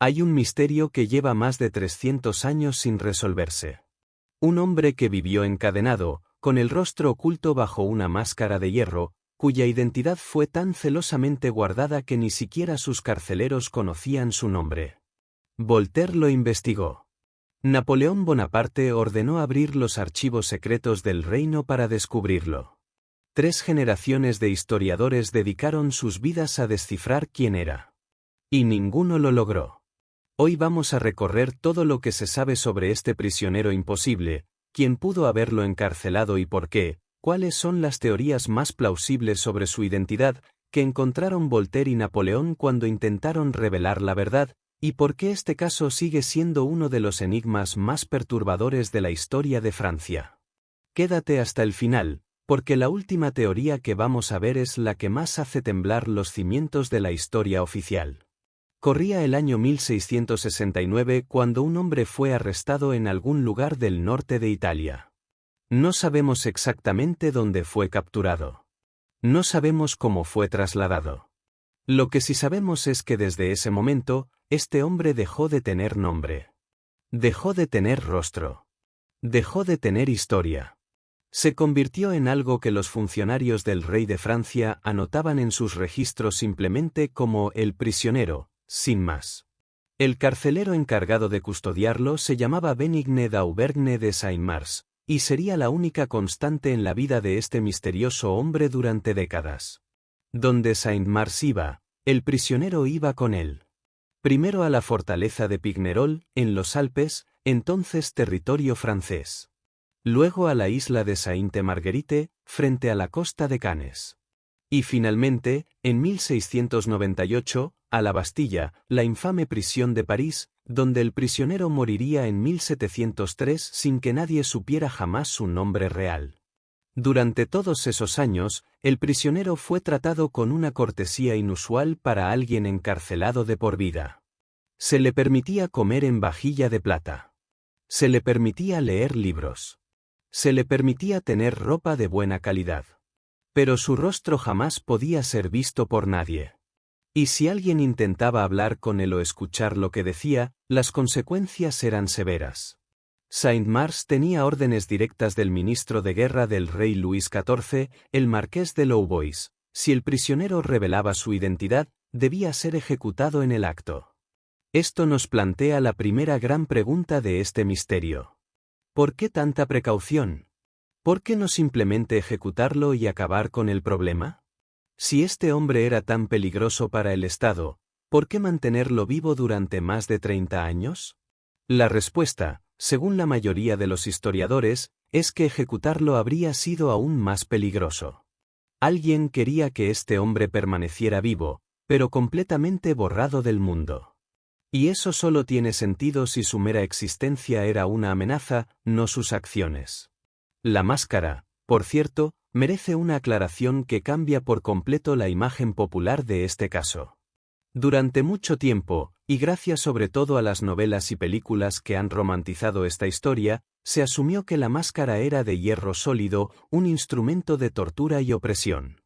Hay un misterio que lleva más de 300 años sin resolverse. Un hombre que vivió encadenado, con el rostro oculto bajo una máscara de hierro, cuya identidad fue tan celosamente guardada que ni siquiera sus carceleros conocían su nombre. Voltaire lo investigó. Napoleón Bonaparte ordenó abrir los archivos secretos del reino para descubrirlo. 3 generaciones de historiadores dedicaron sus vidas a descifrar quién era. Y ninguno lo logró. Hoy vamos a recorrer todo lo que se sabe sobre este prisionero imposible, quién pudo haberlo encarcelado y por qué, cuáles son las teorías más plausibles sobre su identidad que encontraron Voltaire y Napoleón cuando intentaron revelar la verdad, y por qué este caso sigue siendo uno de los enigmas más perturbadores de la historia de Francia. Quédate hasta el final, porque la última teoría que vamos a ver es la que más hace temblar los cimientos de la historia oficial. Corría el año 1669 cuando un hombre fue arrestado en algún lugar del norte de Italia. No sabemos exactamente dónde fue capturado. No sabemos cómo fue trasladado. Lo que sí sabemos es que desde ese momento, este hombre dejó de tener nombre. Dejó de tener rostro. Dejó de tener historia. Se convirtió en algo que los funcionarios del rey de Francia anotaban en sus registros simplemente como el prisionero, sin más. El carcelero encargado de custodiarlo se llamaba Benigne d'Auvergne de Saint-Mars, y sería la única constante en la vida de este misterioso hombre durante décadas. Donde Saint-Mars iba, el prisionero iba con él. Primero a la fortaleza de Pignerol, en los Alpes, entonces territorio francés. Luego a la isla de Sainte-Marguerite, frente a la costa de Cannes. Y finalmente, en 1698, a la Bastilla, la infame prisión de París, donde el prisionero moriría en 1703 sin que nadie supiera jamás su nombre real. Durante todos esos años, el prisionero fue tratado con una cortesía inusual para alguien encarcelado de por vida. Se le permitía comer en vajilla de plata. Se le permitía leer libros. Se le permitía tener ropa de buena calidad. Pero su rostro jamás podía ser visto por nadie. Y si alguien intentaba hablar con él o escuchar lo que decía, las consecuencias eran severas. Saint-Mars tenía órdenes directas del ministro de guerra del rey Luis XIV, el marqués de Louvois. Si el prisionero revelaba su identidad, debía ser ejecutado en el acto. Esto nos plantea la primera gran pregunta de este misterio. ¿Por qué tanta precaución? ¿Por qué no simplemente ejecutarlo y acabar con el problema? Si este hombre era tan peligroso para el Estado, ¿por qué mantenerlo vivo durante más de 30 años? La respuesta, según la mayoría de los historiadores, es que ejecutarlo habría sido aún más peligroso. Alguien quería que este hombre permaneciera vivo, pero completamente borrado del mundo. Y eso solo tiene sentido si su mera existencia era una amenaza, no sus acciones. La máscara, por cierto, merece una aclaración que cambia por completo la imagen popular de este caso. Durante mucho tiempo, y gracias sobre todo a las novelas y películas que han romantizado esta historia, se asumió que la máscara era de hierro sólido, un instrumento de tortura y opresión.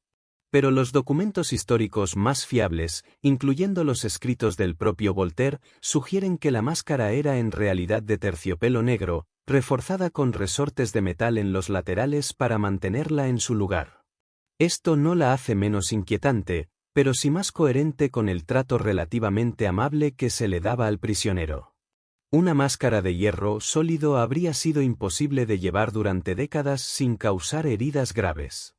Pero los documentos históricos más fiables, incluyendo los escritos del propio Voltaire, sugieren que la máscara era en realidad de terciopelo negro, reforzada con resortes de metal en los laterales para mantenerla en su lugar. Esto no la hace menos inquietante, pero sí más coherente con el trato relativamente amable que se le daba al prisionero. Una máscara de hierro sólido habría sido imposible de llevar durante décadas sin causar heridas graves.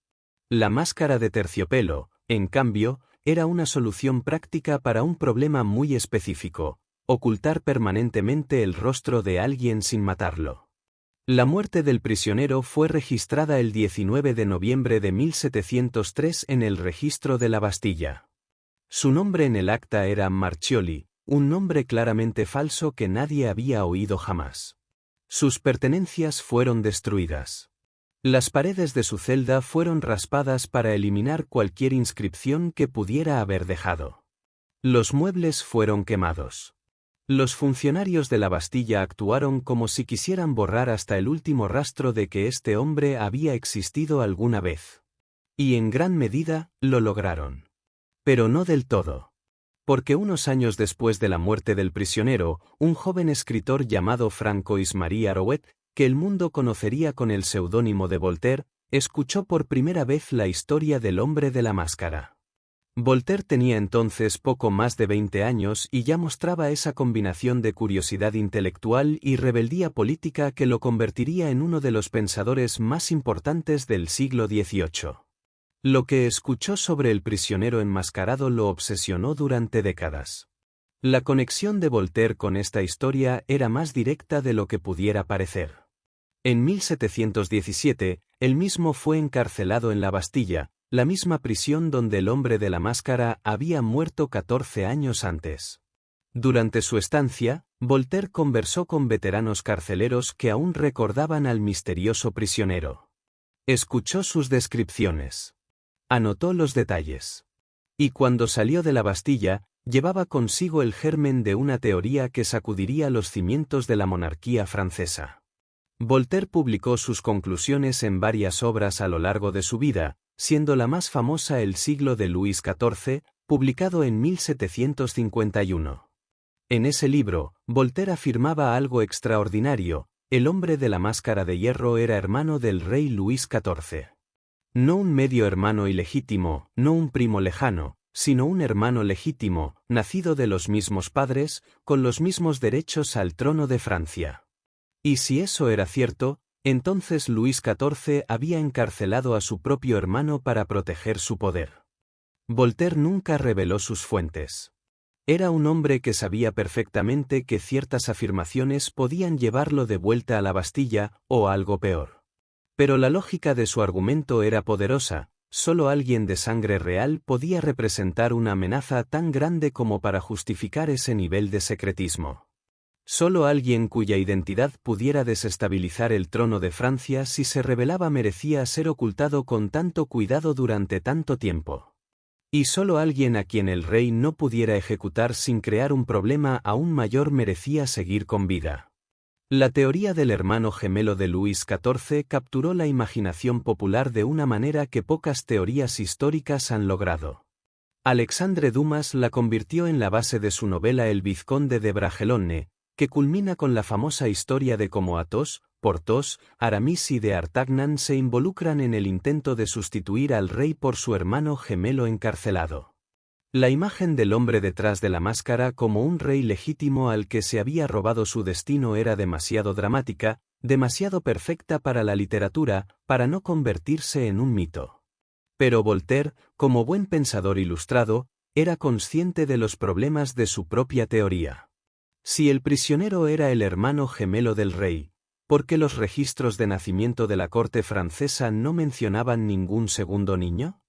La máscara de terciopelo, en cambio, era una solución práctica para un problema muy específico: ocultar permanentemente el rostro de alguien sin matarlo. La muerte del prisionero fue registrada el 19 de noviembre de 1703 en el registro de la Bastilla. Su nombre en el acta era Marchioli, un nombre claramente falso que nadie había oído jamás. Sus pertenencias fueron destruidas. Las paredes de su celda fueron raspadas para eliminar cualquier inscripción que pudiera haber dejado. Los muebles fueron quemados. Los funcionarios de la Bastilla actuaron como si quisieran borrar hasta el último rastro de que este hombre había existido alguna vez. Y en gran medida, lo lograron. Pero no del todo. Porque unos años después de la muerte del prisionero, un joven escritor llamado Francois-Marie Arouet, que el mundo conocería con el seudónimo de Voltaire, escuchó por primera vez la historia del hombre de la máscara. Voltaire tenía entonces poco más de 20 años y ya mostraba esa combinación de curiosidad intelectual y rebeldía política que lo convertiría en uno de los pensadores más importantes del siglo XVIII. Lo que escuchó sobre el prisionero enmascarado lo obsesionó durante décadas. La conexión de Voltaire con esta historia era más directa de lo que pudiera parecer. En 1717, él mismo fue encarcelado en la Bastilla, la misma prisión donde el hombre de la máscara había muerto 14 años antes. Durante su estancia, Voltaire conversó con veteranos carceleros que aún recordaban al misterioso prisionero. Escuchó sus descripciones. Anotó los detalles. Y cuando salió de la Bastilla, llevaba consigo el germen de una teoría que sacudiría los cimientos de la monarquía francesa. Voltaire publicó sus conclusiones en varias obras a lo largo de su vida, siendo la más famosa El siglo de Luis XIV, publicado en 1751. En ese libro, Voltaire afirmaba algo extraordinario: el hombre de la máscara de hierro era hermano del rey Luis XIV. No un medio hermano ilegítimo, no un primo lejano, sino un hermano legítimo, nacido de los mismos padres, con los mismos derechos al trono de Francia. Y si eso era cierto, entonces Luis XIV había encarcelado a su propio hermano para proteger su poder. Voltaire nunca reveló sus fuentes. Era un hombre que sabía perfectamente que ciertas afirmaciones podían llevarlo de vuelta a la Bastilla, o algo peor. Pero la lógica de su argumento era poderosa. Solo alguien de sangre real podía representar una amenaza tan grande como para justificar ese nivel de secretismo. Solo alguien cuya identidad pudiera desestabilizar el trono de Francia si se revelaba merecía ser ocultado con tanto cuidado durante tanto tiempo. Y solo alguien a quien el rey no pudiera ejecutar sin crear un problema aún mayor merecía seguir con vida. La teoría del hermano gemelo de Luis XIV capturó la imaginación popular de una manera que pocas teorías históricas han logrado. Alexandre Dumas la convirtió en la base de su novela El vizconde de Bragelonne, que culmina con la famosa historia de cómo Athos, Porthos, Aramis y d'Artagnan se involucran en el intento de sustituir al rey por su hermano gemelo encarcelado. La imagen del hombre detrás de la máscara como un rey legítimo al que se había robado su destino era demasiado dramática, demasiado perfecta para la literatura, para no convertirse en un mito. Pero Voltaire, como buen pensador ilustrado, era consciente de los problemas de su propia teoría. Si el prisionero era el hermano gemelo del rey, ¿por qué los registros de nacimiento de la corte francesa no mencionaban ningún segundo niño?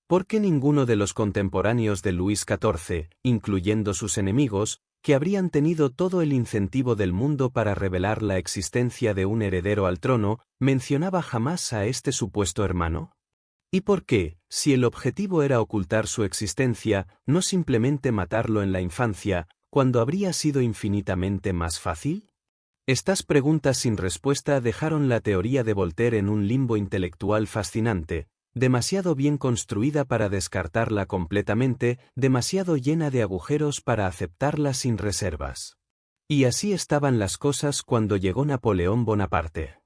¿Por qué ninguno de los contemporáneos de Luis XIV, incluyendo sus enemigos, que habrían tenido todo el incentivo del mundo para revelar la existencia de un heredero al trono, mencionaba jamás a este supuesto hermano? ¿Y por qué, si el objetivo era ocultar su existencia, no simplemente matarlo en la infancia, cuando habría sido infinitamente más fácil? Estas preguntas sin respuesta dejaron la teoría de Voltaire en un limbo intelectual fascinante, demasiado bien construida para descartarla completamente, demasiado llena de agujeros para aceptarla sin reservas. Y así estaban las cosas cuando llegó Napoleón Bonaparte.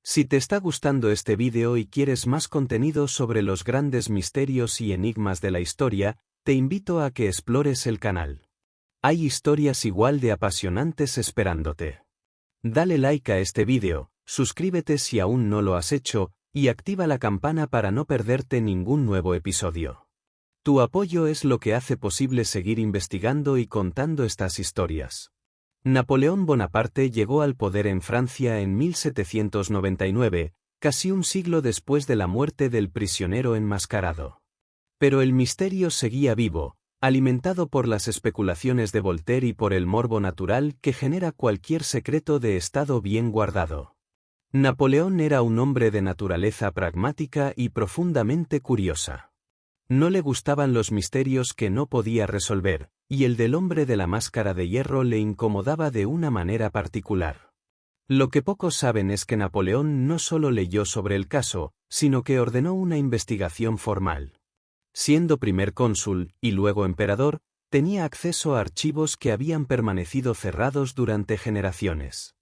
Si te está gustando este vídeo y quieres más contenido sobre los grandes misterios y enigmas de la historia, te invito a que explores el canal. Hay historias igual de apasionantes esperándote. Dale like a este vídeo, suscríbete si aún no lo has hecho, y activa la campana para no perderte ningún nuevo episodio. Tu apoyo es lo que hace posible seguir investigando y contando estas historias. Napoleón Bonaparte llegó al poder en Francia en 1799, casi un siglo después de la muerte del prisionero enmascarado. Pero el misterio seguía vivo, alimentado por las especulaciones de Voltaire y por el morbo natural que genera cualquier secreto de estado bien guardado. Napoleón era un hombre de naturaleza pragmática y profundamente curiosa. No le gustaban los misterios que no podía resolver, y el del hombre de la máscara de hierro le incomodaba de una manera particular. Lo que pocos saben es que Napoleón no solo leyó sobre el caso, sino que ordenó una investigación formal. Siendo primer cónsul, y luego emperador, tenía acceso a archivos que habían permanecido cerrados durante generaciones.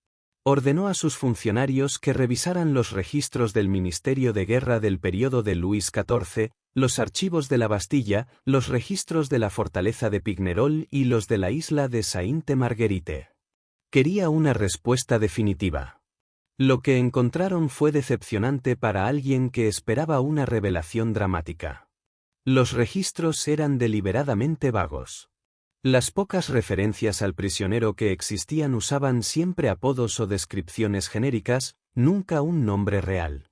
Ordenó a sus funcionarios que revisaran los registros del Ministerio de Guerra del período de Luis XIV, los archivos de la Bastilla, los registros de la fortaleza de Pignerol y los de la isla de Sainte-Marguerite. Quería una respuesta definitiva. Lo que encontraron fue decepcionante para alguien que esperaba una revelación dramática. Los registros eran deliberadamente vagos. Las pocas referencias al prisionero que existían usaban siempre apodos o descripciones genéricas, nunca un nombre real.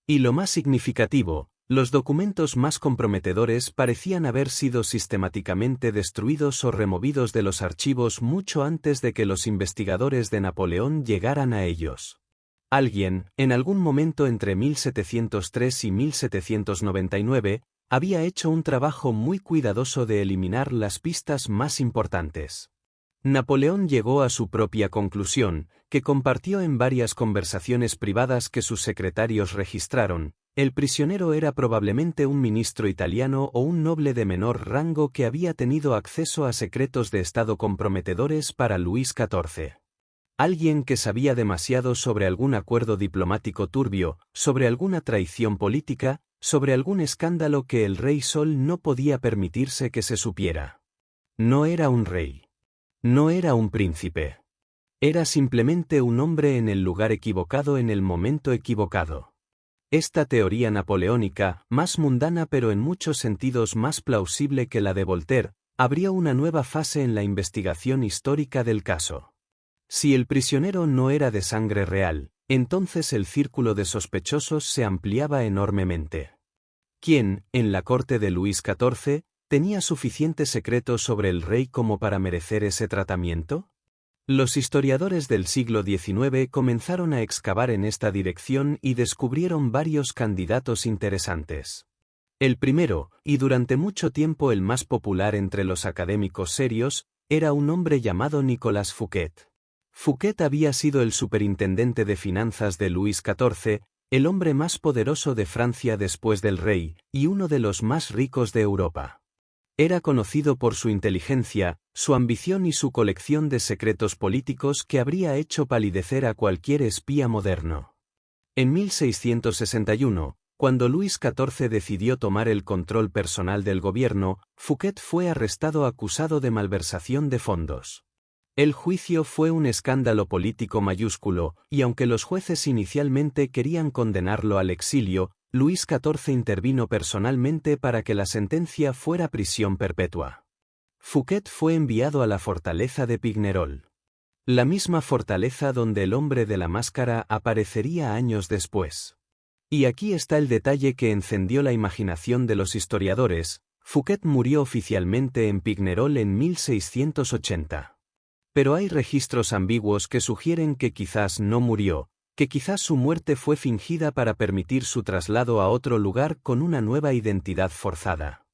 Y lo más significativo, los documentos más comprometedores parecían haber sido sistemáticamente destruidos o removidos de los archivos mucho antes de que los investigadores de Napoleón llegaran a ellos. Alguien, en algún momento entre 1703 y 1799, había hecho un trabajo muy cuidadoso de eliminar las pistas más importantes. Napoleón llegó a su propia conclusión, que compartió en varias conversaciones privadas que sus secretarios registraron. El prisionero era probablemente un ministro italiano o un noble de menor rango que había tenido acceso a secretos de Estado comprometedores para Luis XIV. Alguien que sabía demasiado sobre algún acuerdo diplomático turbio, sobre alguna traición política, sobre algún escándalo que el rey Sol no podía permitirse que se supiera. No era un rey. No era un príncipe. Era simplemente un hombre en el lugar equivocado en el momento equivocado. Esta teoría napoleónica, más mundana pero en muchos sentidos más plausible que la de Voltaire, abrió una nueva fase en la investigación histórica del caso. Si el prisionero no era de sangre real, entonces el círculo de sospechosos se ampliaba enormemente. ¿Quién, en la corte de Luis XIV, tenía suficiente secreto sobre el rey como para merecer ese tratamiento? Los historiadores del siglo XIX comenzaron a excavar en esta dirección y descubrieron varios candidatos interesantes. El primero, y durante mucho tiempo el más popular entre los académicos serios, era un hombre llamado Nicolas Fouquet. Fouquet había sido el superintendente de finanzas de Luis XIV, el hombre más poderoso de Francia después del rey, y uno de los más ricos de Europa. Era conocido por su inteligencia, su ambición y su colección de secretos políticos que habría hecho palidecer a cualquier espía moderno. En 1661, cuando Luis XIV decidió tomar el control personal del gobierno, Fouquet fue arrestado acusado de malversación de fondos. El juicio fue un escándalo político mayúsculo, y aunque los jueces inicialmente querían condenarlo al exilio, Luis XIV intervino personalmente para que la sentencia fuera prisión perpetua. Fouquet fue enviado a la fortaleza de Pignerol. La misma fortaleza donde el hombre de la máscara aparecería años después. Y aquí está el detalle que encendió la imaginación de los historiadores: Fouquet murió oficialmente en Pignerol en 1680. Pero hay registros ambiguos que sugieren que quizás no murió, que quizás su muerte fue fingida para permitir su traslado a otro lugar con una nueva identidad forzada.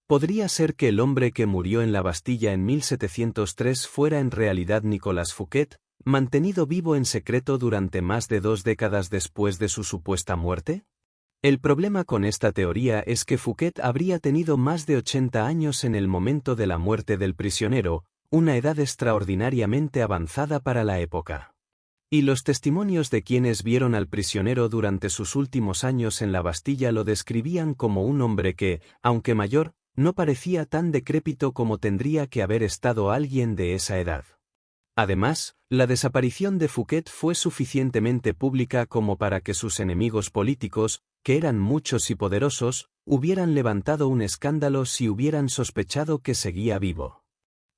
Podría ser que el hombre que murió en la Bastilla en 1703 fuera en realidad Nicolas Fouquet, mantenido vivo en secreto durante más de 2 décadas después de su supuesta muerte. El problema con esta teoría es que Fouquet habría tenido más de 80 años en el momento de la muerte del prisionero, una edad extraordinariamente avanzada para la época. Y los testimonios de quienes vieron al prisionero durante sus últimos años en la Bastilla lo describían como un hombre que, aunque mayor, no parecía tan decrépito como tendría que haber estado alguien de esa edad. Además, la desaparición de Fouquet fue suficientemente pública como para que sus enemigos políticos, que eran muchos y poderosos, hubieran levantado un escándalo si hubieran sospechado que seguía vivo.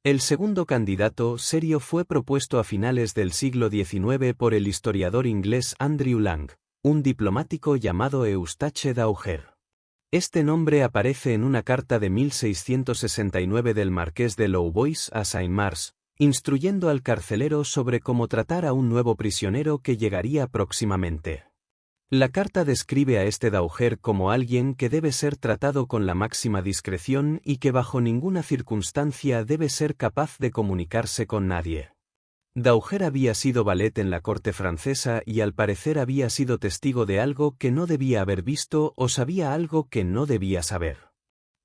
El segundo candidato serio fue propuesto a finales del siglo XIX por el historiador inglés Andrew Lang, un diplomático llamado Eustache d'Auger. Este nombre aparece en una carta de 1669 del marqués de Louvois a Saint-Mars, instruyendo al carcelero sobre cómo tratar a un nuevo prisionero que llegaría próximamente. La carta describe a este d'Auger como alguien que debe ser tratado con la máxima discreción y que bajo ninguna circunstancia debe ser capaz de comunicarse con nadie. D'Auger había sido valet en la corte francesa y al parecer había sido testigo de algo que no debía haber visto o sabía algo que no debía saber.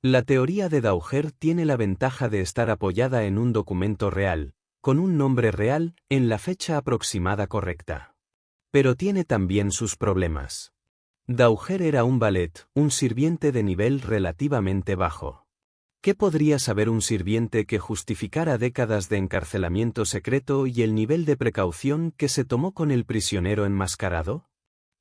La teoría de Daguerre tiene la ventaja de estar apoyada en un documento real, con un nombre real, en la fecha aproximada correcta. Pero tiene también sus problemas. Daguerre era un valet, un sirviente de nivel relativamente bajo. ¿Qué podría saber un sirviente que justificara décadas de encarcelamiento secreto y el nivel de precaución que se tomó con el prisionero enmascarado?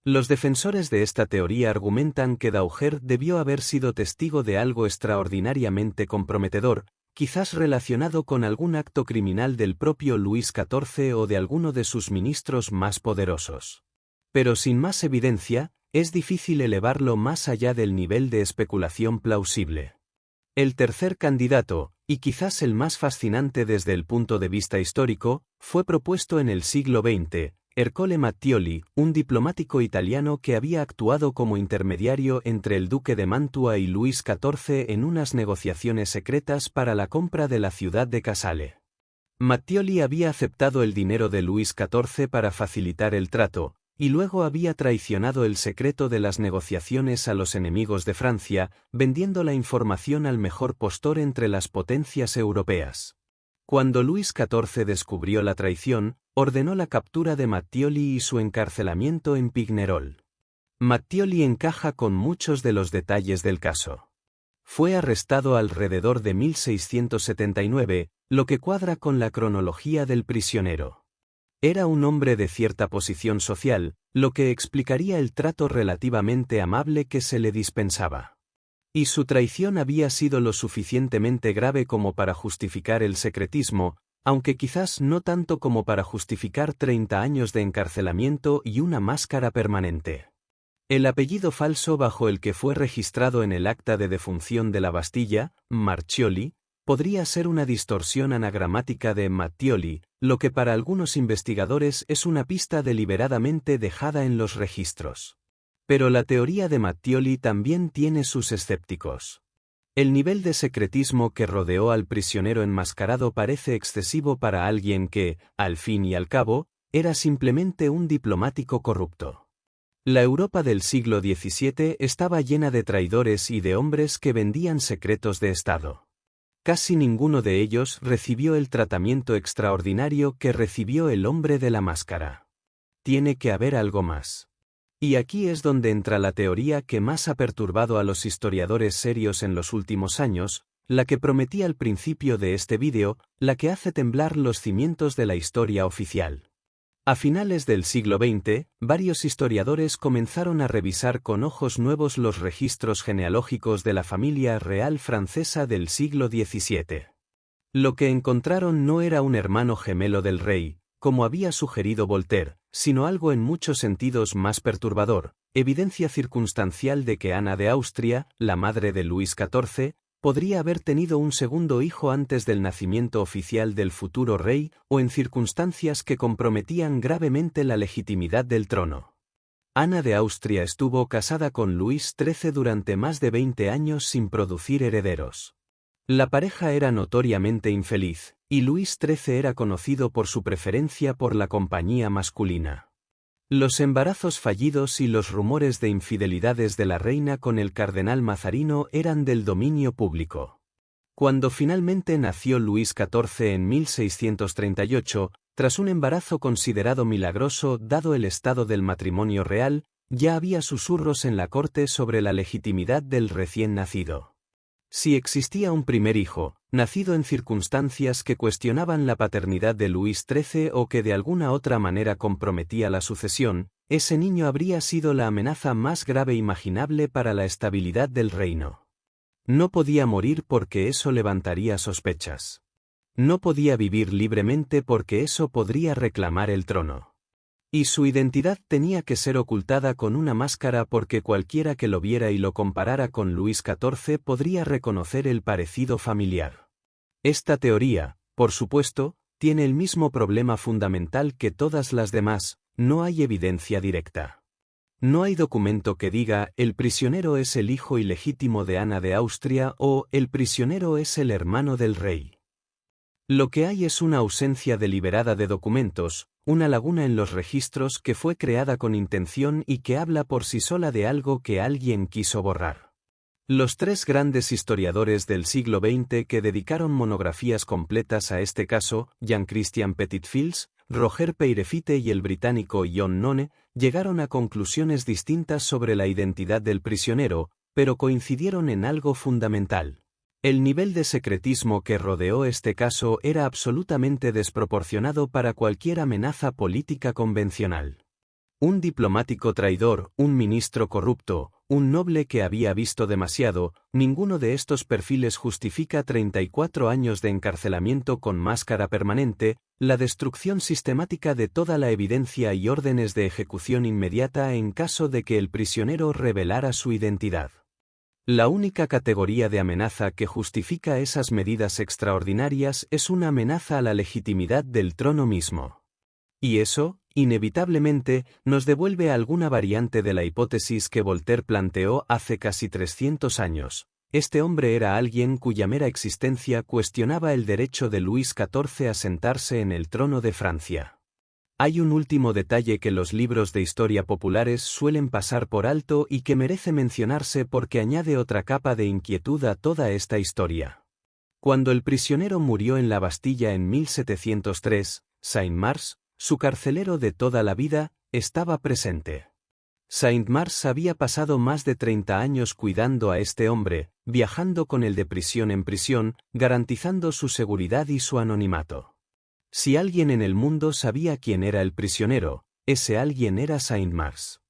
Los defensores de esta teoría argumentan que Daguerre debió haber sido testigo de algo extraordinariamente comprometedor, quizás relacionado con algún acto criminal del propio Luis XIV o de alguno de sus ministros más poderosos. Pero sin más evidencia, es difícil elevarlo más allá del nivel de especulación plausible. El tercer candidato, y quizás el más fascinante desde el punto de vista histórico, fue propuesto en el siglo XX, Ercole Mattioli, un diplomático italiano que había actuado como intermediario entre el duque de Mantua y Luis XIV en unas negociaciones secretas para la compra de la ciudad de Casale. Mattioli había aceptado el dinero de Luis XIV para facilitar el trato, y luego había traicionado el secreto de las negociaciones a los enemigos de Francia, vendiendo la información al mejor postor entre las potencias europeas. Cuando Luis XIV descubrió la traición, ordenó la captura de Mattioli y su encarcelamiento en Pignerol. Mattioli encaja con muchos de los detalles del caso. Fue arrestado alrededor de 1679, lo que cuadra con la cronología del prisionero. Era un hombre de cierta posición social, lo que explicaría el trato relativamente amable que se le dispensaba. Y su traición había sido lo suficientemente grave como para justificar el secretismo, aunque quizás no tanto como para justificar 30 años de encarcelamiento y una máscara permanente. El apellido falso bajo el que fue registrado en el acta de defunción de la Bastilla, Marchioli, podría ser una distorsión anagramática de Mattioli, lo que para algunos investigadores es una pista deliberadamente dejada en los registros. Pero la teoría de Mattioli también tiene sus escépticos. El nivel de secretismo que rodeó al prisionero enmascarado parece excesivo para alguien que, al fin y al cabo, era simplemente un diplomático corrupto. La Europa del siglo XVII estaba llena de traidores y de hombres que vendían secretos de Estado. Casi ninguno de ellos recibió el tratamiento extraordinario que recibió el hombre de la máscara. Tiene que haber algo más. Y aquí es donde entra la teoría que más ha perturbado a los historiadores serios en los últimos años, la que prometí al principio de este vídeo, la que hace temblar los cimientos de la historia oficial. A finales del siglo XX, varios historiadores comenzaron a revisar con ojos nuevos los registros genealógicos de la familia real francesa del siglo XVII. Lo que encontraron no era un hermano gemelo del rey, como había sugerido Voltaire, sino algo en muchos sentidos más perturbador, evidencia circunstancial de que Ana de Austria, la madre de Luis XIV, podría haber tenido un segundo hijo antes del nacimiento oficial del futuro rey o en circunstancias que comprometían gravemente la legitimidad del trono. Ana de Austria estuvo casada con Luis XIII durante más de 20 años sin producir herederos. La pareja era notoriamente infeliz, y Luis XIII era conocido por su preferencia por la compañía masculina. Los embarazos fallidos y los rumores de infidelidades de la reina con el cardenal Mazarino eran del dominio público. Cuando finalmente nació Luis XIV en 1638, tras un embarazo considerado milagroso dado el estado del matrimonio real, ya había susurros en la corte sobre la legitimidad del recién nacido. Si existía un primer hijo, nacido en circunstancias que cuestionaban la paternidad de Luis XIII o que de alguna otra manera comprometía la sucesión, ese niño habría sido la amenaza más grave imaginable para la estabilidad del reino. No podía morir porque eso levantaría sospechas. No podía vivir libremente porque eso podría reclamar el trono. Y su identidad tenía que ser ocultada con una máscara porque cualquiera que lo viera y lo comparara con Luis XIV podría reconocer el parecido familiar. Esta teoría, por supuesto, tiene el mismo problema fundamental que todas las demás: no hay evidencia directa. No hay documento que diga el prisionero es el hijo ilegítimo de Ana de Austria o el prisionero es el hermano del rey. Lo que hay es una ausencia deliberada de documentos, una laguna en los registros que fue creada con intención y que habla por sí sola de algo que alguien quiso borrar. Los tres grandes historiadores del siglo XX que dedicaron monografías completas a este caso, Jean Christian Petitfils, Roger Peirefite y el británico John None, llegaron a conclusiones distintas sobre la identidad del prisionero, pero coincidieron en algo fundamental. El nivel de secretismo que rodeó este caso era absolutamente desproporcionado para cualquier amenaza política convencional. Un diplomático traidor, un ministro corrupto, un noble que había visto demasiado, ninguno de estos perfiles justifica 34 años de encarcelamiento con máscara permanente, la destrucción sistemática de toda la evidencia y órdenes de ejecución inmediata en caso de que el prisionero revelara su identidad. La única categoría de amenaza que justifica esas medidas extraordinarias es una amenaza a la legitimidad del trono mismo. Y eso, inevitablemente, nos devuelve a alguna variante de la hipótesis que Voltaire planteó hace casi 300 años. Este hombre era alguien cuya mera existencia cuestionaba el derecho de Luis XIV a sentarse en el trono de Francia. Hay un último detalle que los libros de historia populares suelen pasar por alto y que merece mencionarse porque añade otra capa de inquietud a toda esta historia. Cuando el prisionero murió en la Bastilla en 1703, Saint-Mars, su carcelero de toda la vida, estaba presente. Saint-Mars había pasado más de 30 años cuidando a este hombre, viajando con él de prisión en prisión, garantizando su seguridad y su anonimato. Si alguien en el mundo sabía quién era el prisionero, ese alguien era Saint-Mars.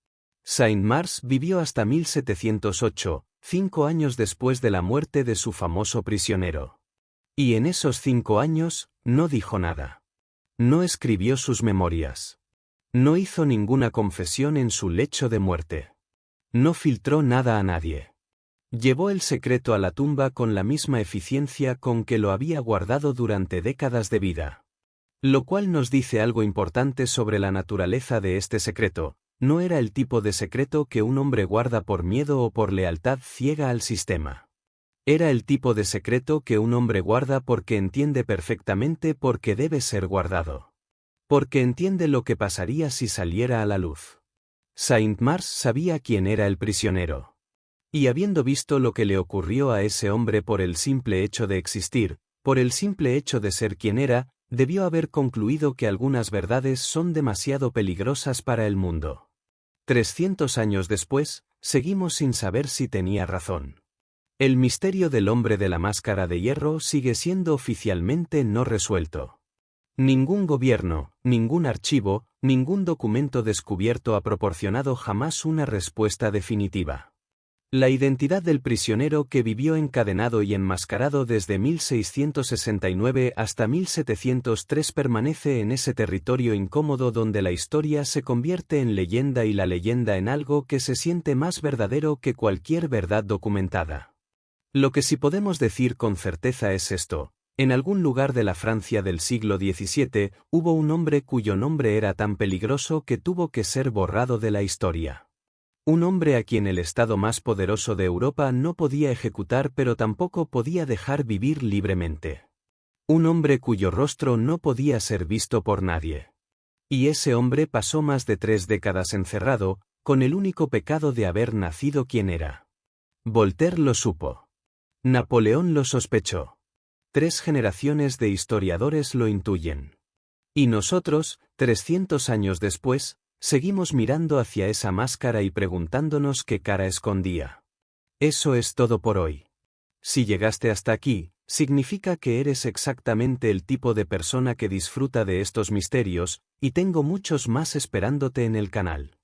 Saint-Mars vivió hasta 1708, 5 años después de la muerte de su famoso prisionero. Y en esos 5 años, no dijo nada. No escribió sus memorias. No hizo ninguna confesión en su lecho de muerte. No filtró nada a nadie. Llevó el secreto a la tumba con la misma eficiencia con que lo había guardado durante décadas de vida. Lo cual nos dice algo importante sobre la naturaleza de este secreto. No era el tipo de secreto que un hombre guarda por miedo o por lealtad ciega al sistema. Era el tipo de secreto que un hombre guarda porque entiende perfectamente por qué debe ser guardado. Porque entiende lo que pasaría si saliera a la luz. Saint-Mars sabía quién era el prisionero. Y habiendo visto lo que le ocurrió a ese hombre por el simple hecho de existir, por el simple hecho de ser quien era, debió haber concluido que algunas verdades son demasiado peligrosas para el mundo. 300 años después, seguimos sin saber si tenía razón. El misterio del hombre de la máscara de hierro sigue siendo oficialmente no resuelto. Ningún gobierno, ningún archivo, ningún documento descubierto ha proporcionado jamás una respuesta definitiva. La identidad del prisionero que vivió encadenado y enmascarado desde 1669 hasta 1703 permanece en ese territorio incómodo donde la historia se convierte en leyenda y la leyenda en algo que se siente más verdadero que cualquier verdad documentada. Lo que sí podemos decir con certeza es esto: en algún lugar de la Francia del siglo XVII hubo un hombre cuyo nombre era tan peligroso que tuvo que ser borrado de la historia. Un hombre a quien el Estado más poderoso de Europa no podía ejecutar pero tampoco podía dejar vivir libremente. Un hombre cuyo rostro no podía ser visto por nadie. Y ese hombre pasó más de 3 décadas encerrado, con el único pecado de haber nacido quien era. Voltaire lo supo. Napoleón lo sospechó. 3 generaciones de historiadores lo intuyen. Y nosotros, 300 años después, seguimos mirando hacia esa máscara y preguntándonos qué cara escondía. Eso es todo por hoy. Si llegaste hasta aquí, significa que eres exactamente el tipo de persona que disfruta de estos misterios, y tengo muchos más esperándote en el canal.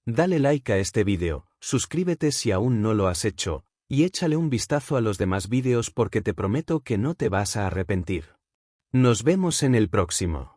Dale like a este vídeo, suscríbete si aún no lo has hecho, y échale un vistazo a los demás vídeos porque te prometo que no te vas a arrepentir. Nos vemos en el próximo.